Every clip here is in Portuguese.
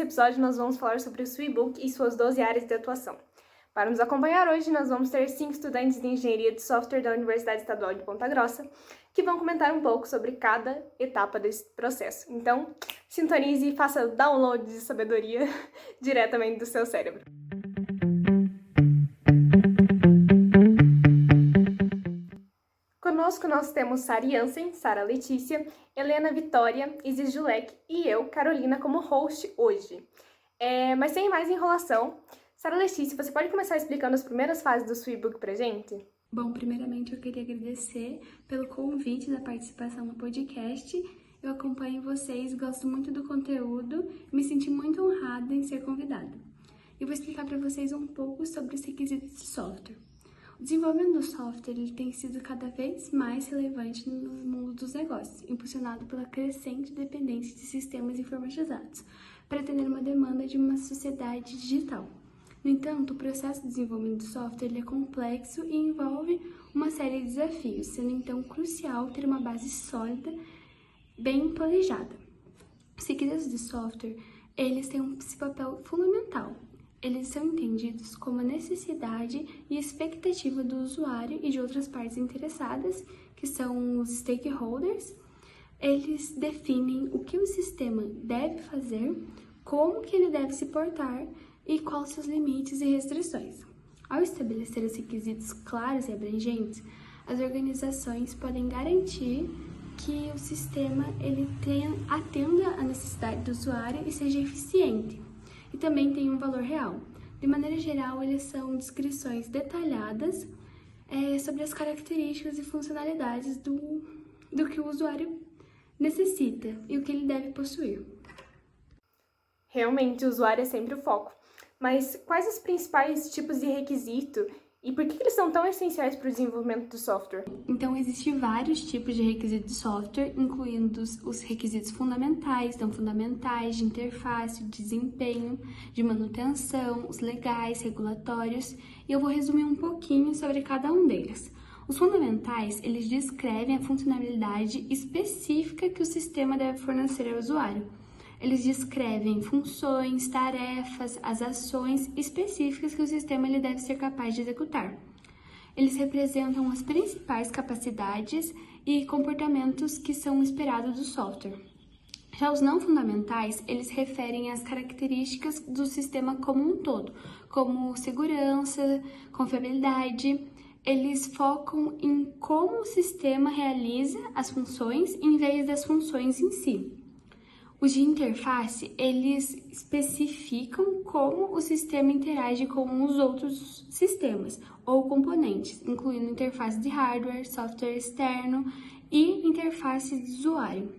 episódio nós vamos falar sobre o Sweetbook e suas 12 áreas de atuação. Para nos acompanhar hoje, nós vamos ter 5 estudantes de Engenharia de Software da Universidade Estadual de Ponta Grossa, que vão comentar um pouco sobre cada etapa desse processo. Então, sintonize e faça download de sabedoria diretamente do seu cérebro. Conosco nós temos Sara Jansen, Sara Letícia, Helena Vitória, Isis Julek e eu, Carolina, como host hoje. Mas sem mais enrolação, Sara Letícia, você pode começar explicando as primeiras fases do Sweetbook pra gente? Bom, primeiramente eu queria agradecer pelo convite da participação no podcast. Eu acompanho vocês, gosto muito do conteúdo e me senti muito honrada em ser convidada. Eu vou explicar para vocês um pouco sobre os requisitos de software. O desenvolvimento do software ele tem sido cada vez mais relevante no mundo dos negócios, impulsionado pela crescente dependência de sistemas informatizados, para atender uma demanda de uma sociedade digital. No entanto, o processo de desenvolvimento do software ele é complexo e envolve uma série de desafios, sendo então crucial ter uma base sólida, bem planejada. Os requisitos de software, eles têm esse papel fundamental. Eles são entendidos como a necessidade e expectativa do usuário e de outras partes interessadas, que são os stakeholders. Eles definem o que o sistema deve fazer, como que ele deve se portar e quais seus limites e restrições. Ao estabelecer os requisitos claros e abrangentes, as organizações podem garantir que o sistema ele atenda à necessidade do usuário e seja eficiente. E também tem um valor real. De maneira geral, eles são descrições detalhadas sobre as características e funcionalidades do que o usuário necessita e o que ele deve possuir. Realmente, o usuário é sempre o foco. Mas quais os principais tipos de requisito e por que eles são tão essenciais para o desenvolvimento do software? Então, existem vários tipos de requisitos de software, incluindo os requisitos fundamentais, não fundamentais, de interface, de desempenho, de manutenção, os legais, regulatórios, e eu vou resumir um pouquinho sobre cada um deles. Os fundamentais, eles descrevem a funcionalidade específica que o sistema deve fornecer ao usuário. Eles descrevem funções, tarefas, as ações específicas que o sistema ele deve ser capaz de executar. Eles representam as principais capacidades e comportamentos que são esperados do software. Já os não fundamentais, eles referem às características do sistema como um todo, como segurança, confiabilidade. Eles focam em como o sistema realiza as funções em vez das funções em si. Os de interface, eles especificam como o sistema interage com os outros sistemas ou componentes, incluindo interface de hardware, software externo e interface de usuário.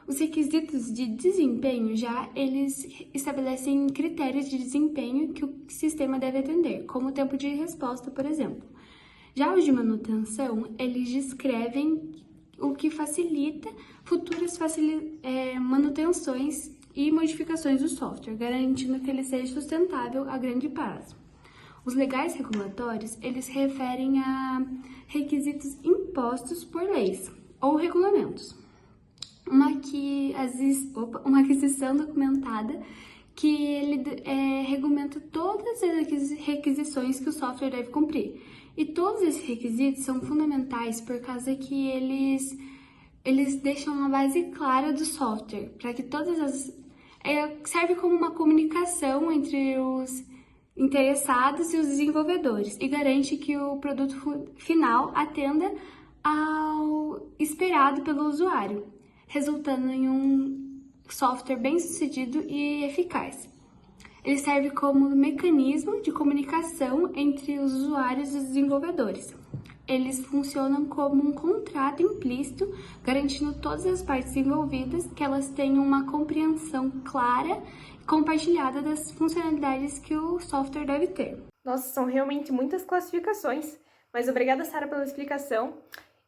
Os requisitos de desempenho eles estabelecem critérios de desempenho que o sistema deve atender, como o tempo de resposta, por exemplo. Já os de manutenção, eles descrevem o que facilita futuras manutenções e modificações do software, garantindo que ele seja sustentável a grande prazo. Os legais regulatórios, eles referem a requisitos impostos por leis ou regulamentos. Uma aquisição documentada que ele regulamenta todas as requisições que o software deve cumprir. E todos esses requisitos são fundamentais por causa que eles deixam uma base clara do software, para que serve como uma comunicação entre os interessados e os desenvolvedores e garante que o produto final atenda ao esperado pelo usuário, resultando em um software bem-sucedido e eficaz. Ele serve como mecanismo de comunicação entre os usuários e os desenvolvedores. Eles funcionam como um contrato implícito, garantindo todas as partes envolvidas que elas tenham uma compreensão clara e compartilhada das funcionalidades que o software deve ter. Nossa, são realmente muitas classificações, mas obrigada, Sara, pela explicação.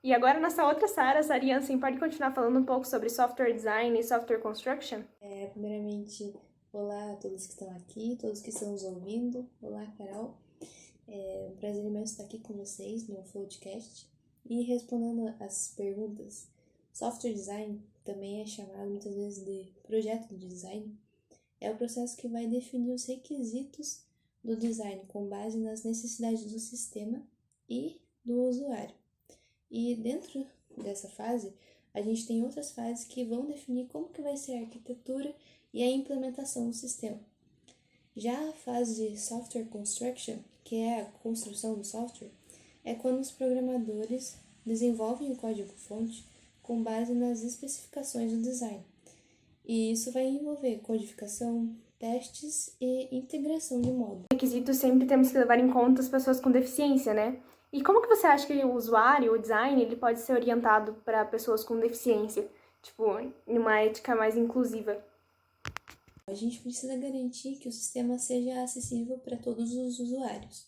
E agora, nossa outra Sara, Sara Jansen, pode continuar falando um pouco sobre software design e software construction? Primeiramente, olá a todos que estão aqui, todos que estão nos ouvindo. Olá, Carol. É um prazer imenso estar aqui com vocês no podcast. E respondendo as perguntas, software design também é chamado muitas vezes de projeto de design. é o processo que vai definir os requisitos do design com base nas necessidades do sistema e do usuário. E dentro dessa fase, a gente tem outras fases que vão definir como que vai ser a arquitetura e a implementação do sistema. Já a fase de Software Construction, que é a construção do software, é quando os programadores desenvolvem o código-fonte com base nas especificações do design. E isso vai envolver codificação, testes e integração de módulos. Requisitos sempre temos que levar em conta as pessoas com deficiência, né? E como que você acha que o usuário, o design, ele pode ser orientado para pessoas com deficiência? Tipo, em uma ética mais inclusiva? A gente precisa garantir que o sistema seja acessível para todos os usuários.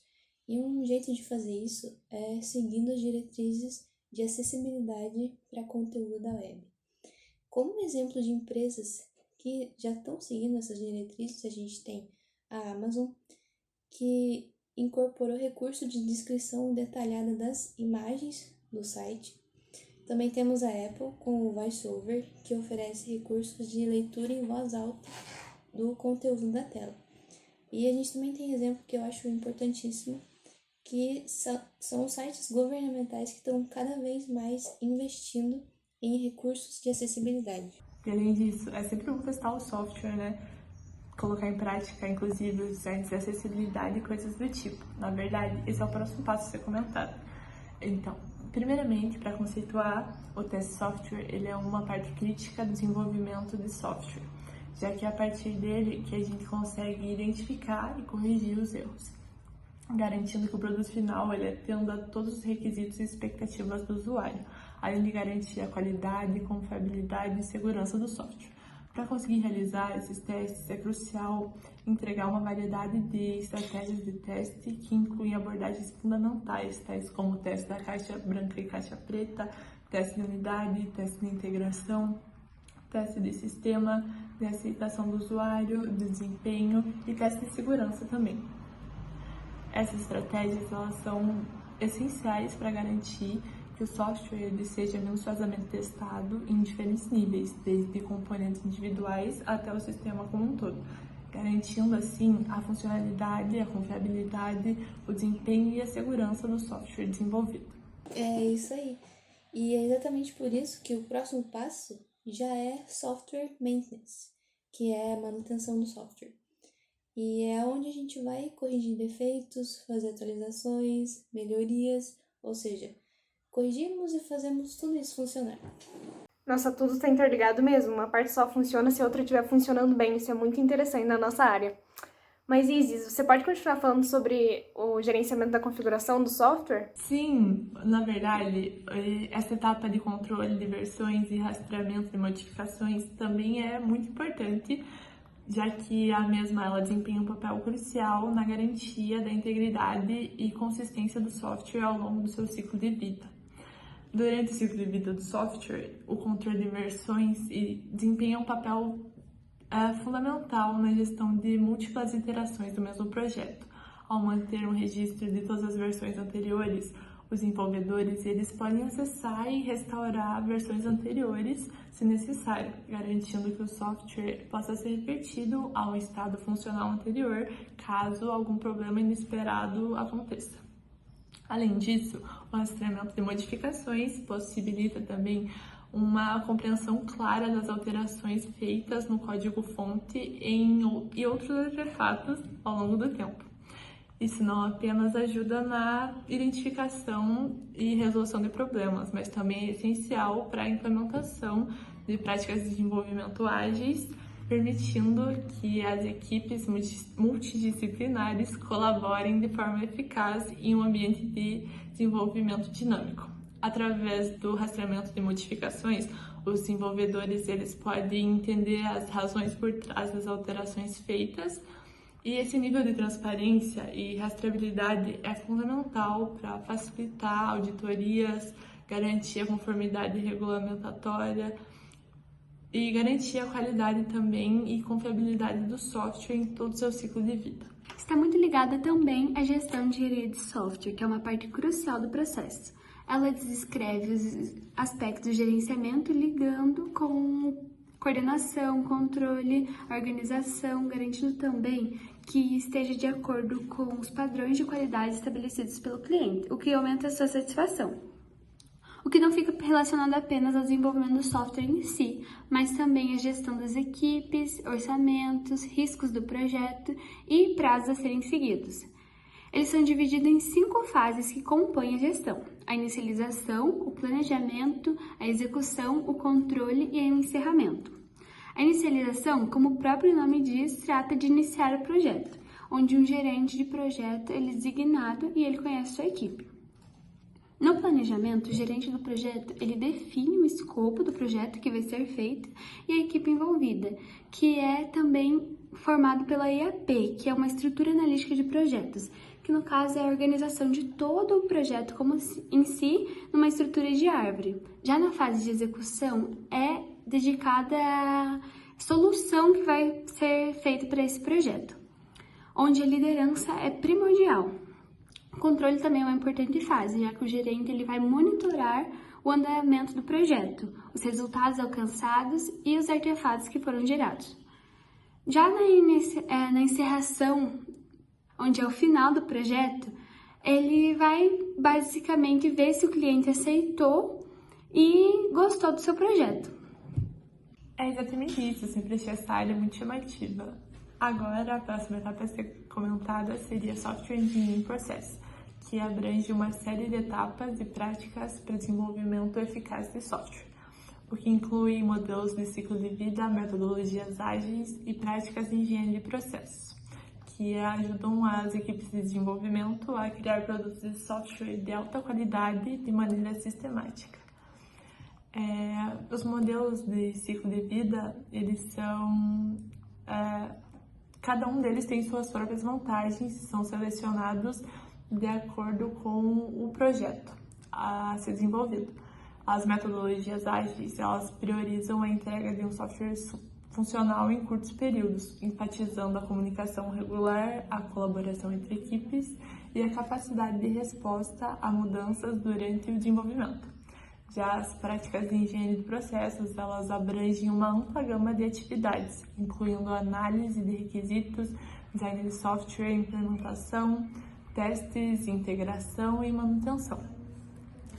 E um jeito de fazer isso é seguindo as diretrizes de acessibilidade para conteúdo da web. Como exemplo de empresas que já estão seguindo essas diretrizes, a gente tem a Amazon, que incorporou recurso de descrição detalhada das imagens do site. Também temos a Apple com o VoiceOver, que oferece recursos de leitura em voz alta do conteúdo da tela. E a gente também tem exemplo que eu acho importantíssimo, que são os sites governamentais que estão cada vez mais investindo em recursos de acessibilidade. E além disso, é sempre bom testar o software, né? Colocar em prática, inclusive, os designs de acessibilidade e coisas do tipo. Na verdade, esse é o próximo passo a ser comentado. Então, primeiramente, para conceituar, o teste software ele é uma parte crítica do desenvolvimento de software, já que é a partir dele que a gente consegue identificar e corrigir os erros, garantindo que o produto final ele atenda a todos os requisitos e expectativas do usuário, além de garantir a qualidade, confiabilidade e segurança do software. Para conseguir realizar esses testes, é crucial entregar uma variedade de estratégias de teste que incluem abordagens fundamentais, tais como o teste da caixa branca e caixa preta, teste de unidade, teste de integração, teste de sistema, de aceitação do usuário, de desempenho e teste de segurança também. Essas estratégias elas são essenciais para garantir que o software ele seja minuciosamente testado em diferentes níveis, desde componentes individuais até o sistema como um todo, garantindo assim a funcionalidade, a confiabilidade, o desempenho e a segurança do software desenvolvido. É isso aí. E é exatamente por isso que o próximo passo já é Software Maintenance, que é a manutenção do software. E é onde a gente vai corrigir defeitos, fazer atualizações, melhorias, ou seja, corrigimos e fazemos tudo isso funcionar. Nossa, tudo está interligado mesmo. Uma parte só funciona se a outra estiver funcionando bem. Isso é muito interessante na nossa área. Mas, Isis, você pode continuar falando sobre o gerenciamento da configuração do software? Sim, na verdade, essa etapa de controle de versões e rastreamento de modificações também é muito importante, já que a mesma ela desempenha um papel crucial na garantia da integridade e consistência do software ao longo do seu ciclo de vida. Durante o ciclo de vida do software, o controle de versões desempenha um papel fundamental na gestão de múltiplas iterações do mesmo projeto. Ao manter um registro de todas as versões anteriores, os desenvolvedores eles podem acessar e restaurar versões anteriores, se necessário, garantindo que o software possa ser repetido ao estado funcional anterior, caso algum problema inesperado aconteça. Além disso, o rastreamento de modificações possibilita também uma compreensão clara das alterações feitas no código-fonte e outros artefatos ao longo do tempo. Isso não apenas ajuda na identificação e resolução de problemas, mas também é essencial para a implementação de práticas de desenvolvimento ágeis, permitindo que as equipes multidisciplinares colaborem de forma eficaz em um ambiente de desenvolvimento dinâmico. Através do rastreamento de modificações, os desenvolvedores eles podem entender as razões por trás das alterações feitas, e esse nível de transparência e rastreabilidade é fundamental para facilitar auditorias, garantir a conformidade regulamentatória e garantir a qualidade também e confiabilidade do software em todo o seu ciclo de vida. Está muito ligada também à gestão de engenharia de software, que é uma parte crucial do processo. Ela descreve os aspectos do gerenciamento ligando com coordenação, controle, organização, garantindo também que esteja de acordo com os padrões de qualidade estabelecidos pelo cliente, o que aumenta a sua satisfação. O que não fica relacionado apenas ao desenvolvimento do software em si, mas também à gestão das equipes, orçamentos, riscos do projeto e prazos a serem seguidos. Eles são divididos em 5 fases que compõem a gestão: a inicialização, o planejamento, a execução, o controle e o encerramento. A inicialização, como o próprio nome diz, trata de iniciar o projeto, onde um gerente de projeto ele é designado e ele conhece sua equipe. No planejamento, o gerente do projeto ele define o escopo do projeto que vai ser feito e a equipe envolvida, que é também formado pela EAP, que é uma estrutura analítica de projetos, que no caso é a organização de todo o projeto como em si numa estrutura de árvore. Já na fase de execução é dedicada à solução que vai ser feita para esse projeto, onde a liderança é primordial. O controle também é uma importante fase, já que o gerente ele vai monitorar o andamento do projeto, os resultados alcançados e os artefatos que foram gerados. Já na encerração, onde é o final do projeto, ele vai basicamente ver se o cliente aceitou e gostou do seu projeto. É exatamente isso, eu sempre achei essa área muito chamativa. Agora, a próxima etapa a ser comentada seria Software Engineering Process, que abrange uma série de etapas e práticas para desenvolvimento eficaz de software, o que inclui modelos de ciclo de vida, metodologias ágeis e práticas de engenharia de processos, que ajudam as equipes de desenvolvimento a criar produtos de software de alta qualidade de maneira sistemática. Os modelos de ciclo de vida, eles são... cada um deles tem suas próprias vantagens, são selecionados de acordo com o projeto a ser desenvolvido. As metodologias ágeis, elas priorizam a entrega de um software funcional em curtos períodos, enfatizando a comunicação regular, a colaboração entre equipes e a capacidade de resposta a mudanças durante o desenvolvimento. Já as práticas de engenharia de processos, elas abrangem uma ampla gama de atividades, incluindo análise de requisitos, design de software, implementação, testes, integração e manutenção.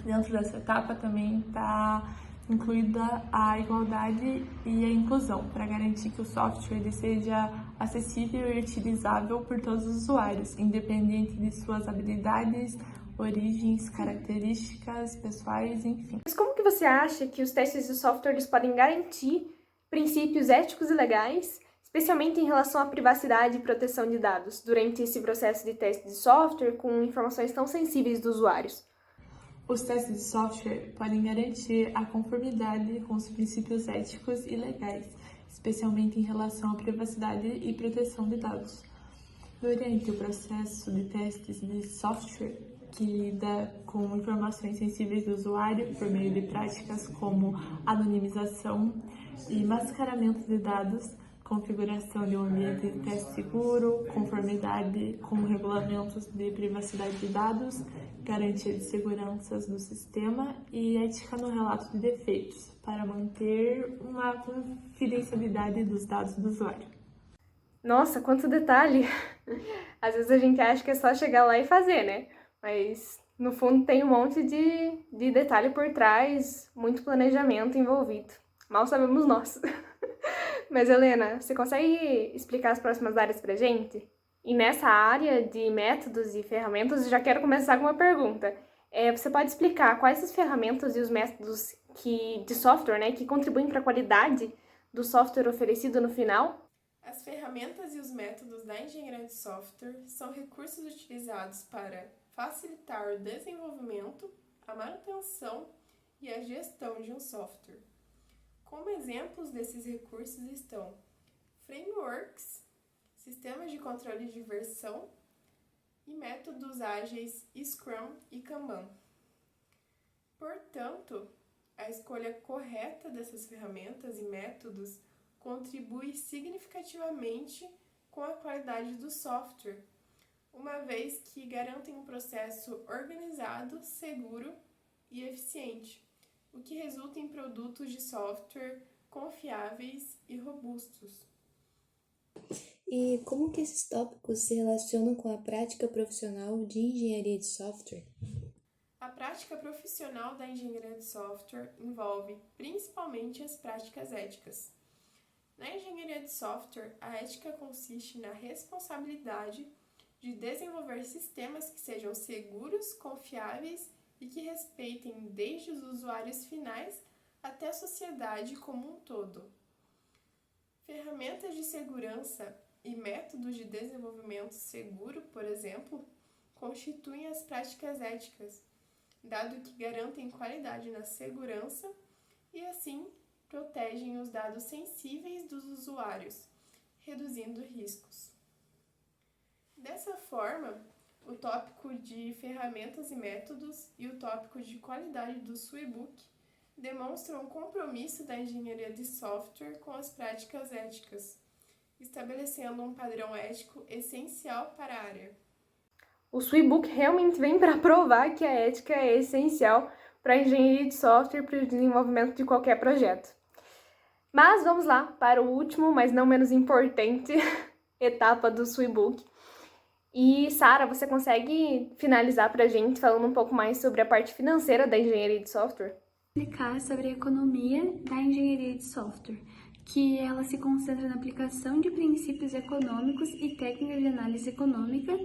Dentro dessa etapa também está incluída a igualdade e a inclusão, para garantir que o software ele seja acessível e utilizável por todos os usuários, independente de suas habilidades, origens, características pessoais, enfim. Mas como que você acha que os testes de software eles podem garantir princípios éticos e legais, especialmente em relação à privacidade e proteção de dados, durante esse processo de teste de software com informações tão sensíveis dos usuários? Os testes de software podem garantir a conformidade com os princípios éticos e legais, especialmente em relação à privacidade e proteção de dados. Durante o processo de testes de software, que lida com informações sensíveis do usuário por meio de práticas como anonimização e mascaramento de dados, configuração de um ambiente de teste seguro, conformidade com regulamentos de privacidade de dados, garantia de segurança do sistema e ética no relato de defeitos, para manter uma confidencialidade dos dados do usuário. Nossa, quanto detalhe! Às vezes a gente acha que é só chegar lá e fazer, né? Mas no fundo tem um monte de detalhe por trás, muito planejamento envolvido. Mal sabemos nós. Mas, Helena, você consegue explicar as próximas áreas pra gente? E nessa área de métodos e ferramentas, eu já quero começar com uma pergunta. Você pode explicar quais as ferramentas e os métodos de software, né, que contribuem para a qualidade do software oferecido no final? As ferramentas e os métodos da engenharia de software são recursos utilizados para facilitar o desenvolvimento, a manutenção e a gestão de um software. Como exemplos desses recursos estão frameworks, sistemas de controle de versão e métodos ágeis Scrum e Kanban. Portanto, a escolha correta dessas ferramentas e métodos contribui significativamente com a qualidade do software, uma vez que garantem um processo organizado, seguro e eficiente, o que resulta em produtos de software confiáveis e robustos. E como que esses tópicos se relacionam com a prática profissional de engenharia de software? A prática profissional da engenharia de software envolve principalmente as práticas éticas. Na engenharia de software, a ética consiste na responsabilidade de desenvolver sistemas que sejam seguros, confiáveis e que respeitem desde os usuários finais até a sociedade como um todo. Ferramentas de segurança e métodos de desenvolvimento seguro, por exemplo, constituem as práticas éticas, dado que garantem qualidade na segurança e, assim, protegem os dados sensíveis dos usuários, reduzindo riscos. Dessa forma, o tópico de ferramentas e métodos e o tópico de qualidade do seu e-book demonstram o compromisso da engenharia de software com as práticas éticas, estabelecendo um padrão ético essencial para a área. O seu e-book realmente vem para provar que a ética é essencial para a engenharia de software e para o desenvolvimento de qualquer projeto. Mas vamos lá para o último, mas não menos importante, etapa do seu e-book. E, Sara, você consegue finalizar para a gente falando um pouco mais sobre a parte financeira da engenharia de software? Explicar sobre a economia da engenharia de software, que ela se concentra na aplicação de princípios econômicos e técnicas de análise econômica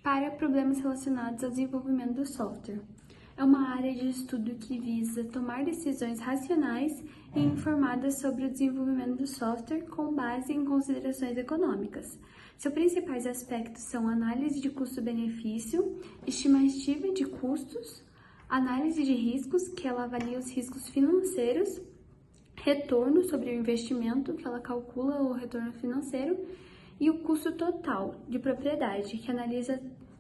para problemas relacionados ao desenvolvimento do software. É uma área de estudo que visa tomar decisões racionais e informadas sobre o desenvolvimento do software com base em considerações econômicas. Seus principais aspectos são análise de custo-benefício, estimativa de custos, análise de riscos, que ela avalia os riscos financeiros, retorno sobre o investimento, que ela calcula o retorno financeiro, e o custo total de propriedade, que analisa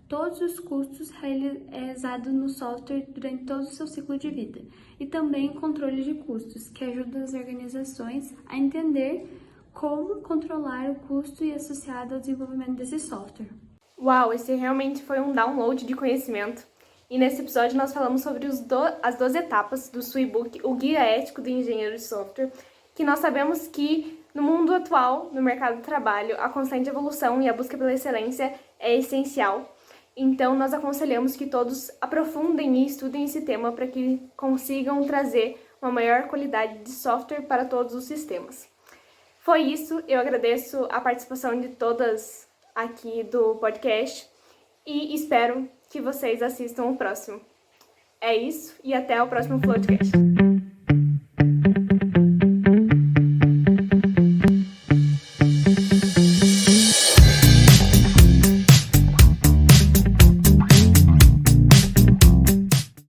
todos os custos realizados no software durante todo o seu ciclo de vida, e também controle de custos, que ajuda as organizações a entender como controlar o custo e associado ao desenvolvimento desse software. Uau, esse realmente foi um download de conhecimento. E nesse episódio nós falamos sobre as 12 etapas do seu e-book, o Guia Ético do Engenheiro de Software, que nós sabemos que no mundo atual, no mercado de trabalho, a constante evolução e a busca pela excelência é essencial. Então nós aconselhamos que todos aprofundem e estudem esse tema para que consigam trazer uma maior qualidade de software para todos os sistemas. Foi isso, eu agradeço a participação de todas aqui do podcast e espero que vocês assistam o próximo. É isso e até o próximo podcast.